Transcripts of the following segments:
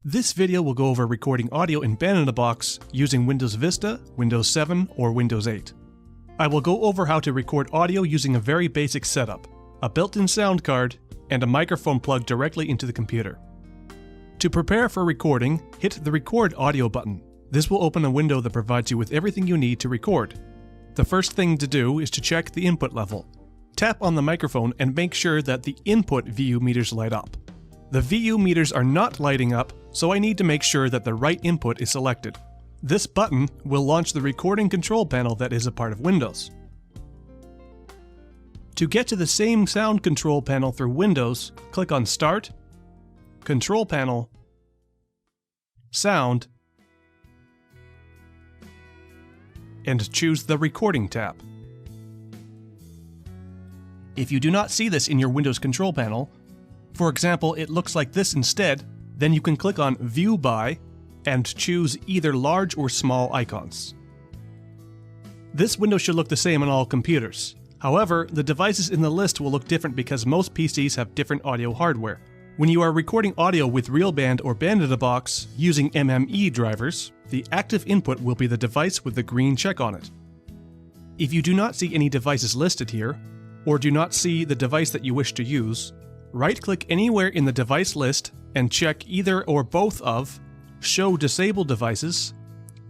This video will go over recording audio in Band-in-a-Box using Windows Vista, Windows 7, or Windows 8. I will go over how to record audio using a very basic setup, a built-in sound card, and a microphone plugged directly into the computer. To prepare for recording, hit the Record Audio button. This will open a window that provides you with everything you need to record. The first thing to do is to check the input level. Tap on the microphone and make sure that the input VU meters light up. The VU meters are not lighting up, so I need to make sure that the right input is selected. This button will launch the recording control panel that is a part of Windows. To get to the same sound control panel through Windows, click on Start, Control Panel, Sound, and choose the Recording tab. If you do not see this in your Windows control panel, for example, it looks like this instead, then you can click on View By and choose either large or small icons. This window should look the same on all computers. However, the devices in the list will look different because most PCs have different audio hardware. When you are recording audio with RealBand or Band-in-a-Box using MME drivers, the active input will be the device with the green check on it. If you do not see any devices listed here, or do not see the device that you wish to use, right-click anywhere in the device list and check either or both of Show Disabled Devices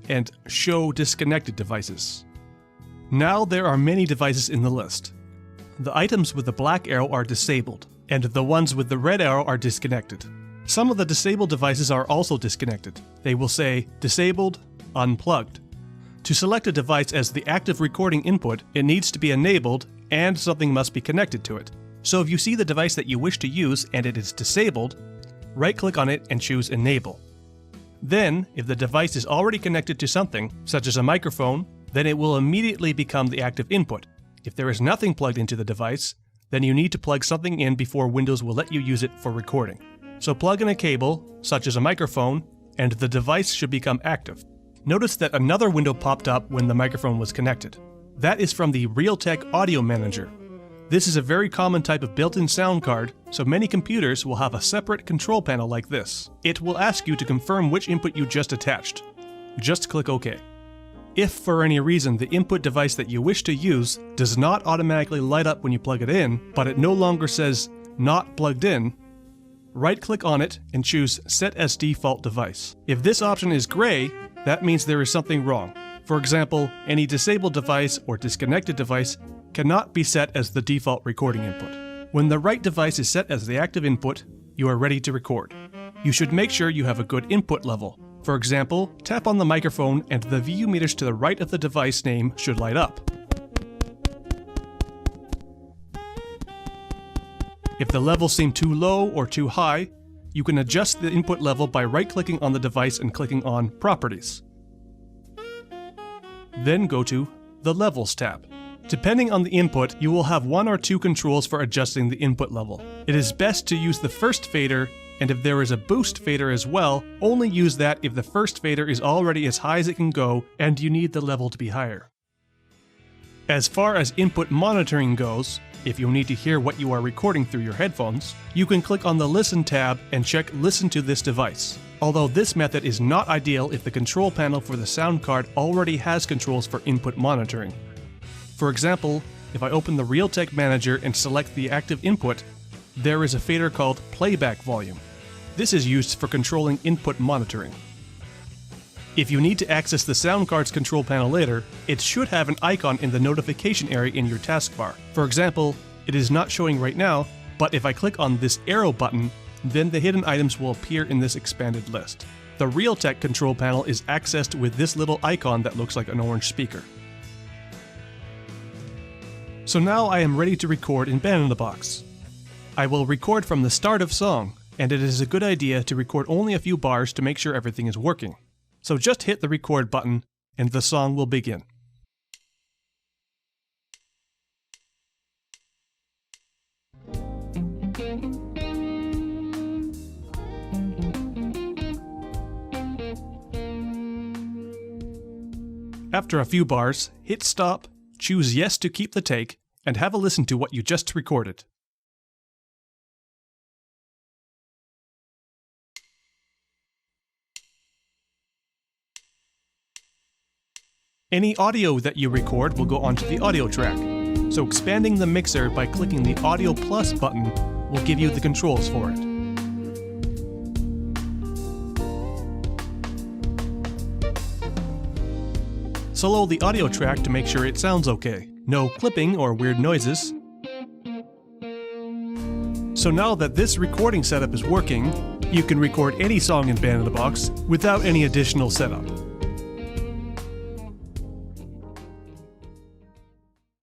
and Show Disconnected Devices. Now there are many devices in the list. The items with the black arrow are disabled, and the ones with the red arrow are disconnected. Some of the disabled devices are also disconnected. They will say Disabled, Unplugged. To select a device as the active recording input, it needs to be enabled and something must be connected to it. So if you see the device that you wish to use and it is disabled, right-click on it and choose Enable. Then, if the device is already connected to something, such as a microphone, then it will immediately become the active input. If there is nothing plugged into the device, then you need to plug something in before Windows will let you use it for recording. So plug in a cable, such as a microphone, and the device should become active. Notice that another window popped up when the microphone was connected. That is from the Realtek Audio Manager. This is a very common type of built-in sound card, so many computers will have a separate control panel like this. It will ask you to confirm which input you just attached. Just click OK. If for any reason the input device that you wish to use does not automatically light up when you plug it in, but it no longer says Not Plugged In, right-click on it and choose Set as Default Device. If this option is gray, that means there is something wrong. For example, any disabled device or disconnected device cannot be set as the default recording input. When the right device is set as the active input, you are ready to record. You should make sure you have a good input level. For example, tap on the microphone and the VU meters to the right of the device name should light up. If the levels seem too low or too high, you can adjust the input level by right-clicking on the device and clicking on Properties. Then go to the Levels tab. Depending on the input, you will have one or two controls for adjusting the input level. It is best to use the first fader, and if there is a boost fader as well, only use that if the first fader is already as high as it can go and you need the level to be higher. As far as input monitoring goes, if you need to hear what you are recording through your headphones, you can click on the Listen tab and check Listen to this device. Although this method is not ideal if the control panel for the sound card already has controls for input monitoring. For example, if I open the Realtek Manager and select the active input, there is a fader called Playback Volume. This is used for controlling input monitoring. If you need to access the sound card's control panel later, it should have an icon in the notification area in your taskbar. For example, it is not showing right now, but if I click on this arrow button, then the hidden items will appear in this expanded list. The Realtek control panel is accessed with this little icon that looks like an orange speaker. So now I am ready to record in Band-in-a-Box. I will record from the start of song, and it is a good idea to record only a few bars to make sure everything is working. So just hit the record button, and the song will begin. After a few bars, hit stop, choose Yes to keep the take, and have a listen to what you just recorded. Any audio that you record will go onto the audio track, so expanding the mixer by clicking the Audio Plus button will give you the controls for it. Solo the audio track to make sure it sounds okay. No clipping or weird noises. So now that this recording setup is working, you can record any song in Band in a Box without any additional setup.